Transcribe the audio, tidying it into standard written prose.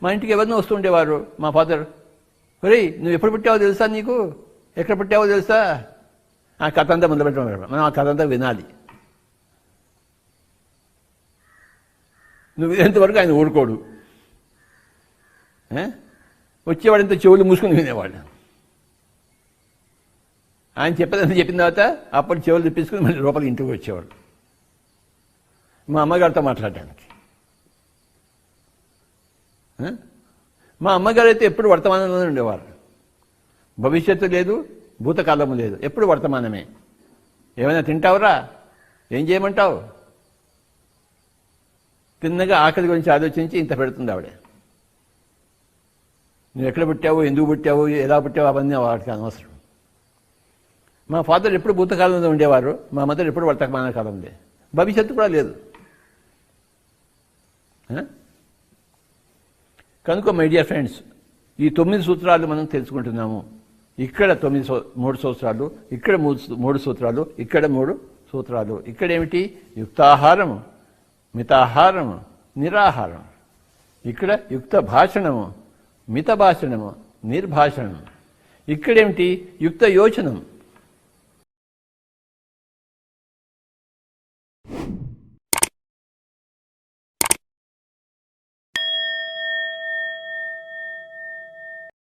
మా ఇంటికి ఎవరినో వస్తుండేవారు మా ఫాదర్. ఒరేయ్ నువ్వు ఎప్పుడు పుట్టావో తెలుసా, నీకు ఎక్కడ పుట్టావో తెలుసా, ఆ కథ అంతా మొదలుపెట్టడం. మనం ఆ కథ అంతా వినాలి. నువ్వు వినేంతవరకు ఆయన ఊరుకోడు. వచ్చేవాడంత చెవులు మూసుకుని వినేవాడు. ఆయన చెప్పేదంతా చెప్పిన తర్వాత అప్పుడు చెవులు తిప్పించుకుని మళ్ళీ లోపలికి ఇంటికి వచ్చేవాడు మా అమ్మగారితో మాట్లాడడానికి. మా అమ్మగారు అయితే ఎప్పుడు వర్తమానంలోనే ఉండేవారు. భవిష్యత్తు లేదు, భూతకాలము లేదు, ఎప్పుడు వర్తమానమే. ఏమైనా తింటావురా, ఏం చేయమంటావు, తిన్నగా ఆకలి గురించి ఆలోచించి ఇంత పెడుతుంది ఆవిడ. నువ్వు ఎక్కడ పుట్టావు, ఎందుకు పుట్టావు, ఎలా పుట్టావు, అవన్నీ వాటికి అనవసరం. మా ఫాదర్ ఎప్పుడు భూతకాలంలో ఉండేవారు, మా మదర్ ఎప్పుడు వర్తమాన కాలంలో. భవిష్యత్తు కూడా లేదు. కనుక మై డియర్ ఫ్రెండ్స్, ఈ 9 సూత్రాలు మనం తెలుసుకుంటున్నాము. ఇక్కడ 3 సూత్రాలు, ఇక్కడ 3 సూత్రాలు, ఇక్కడ 3 సూత్రాలు. ఇక్కడేమిటి? యుక్తాహారము, మితాహారము, నిరాహారం. ఇక్కడ యుక్త భాషణము, మిత భాషణము, నిర్భాషణం. ఇక్కడేమిటి? యుక్త యోచనం,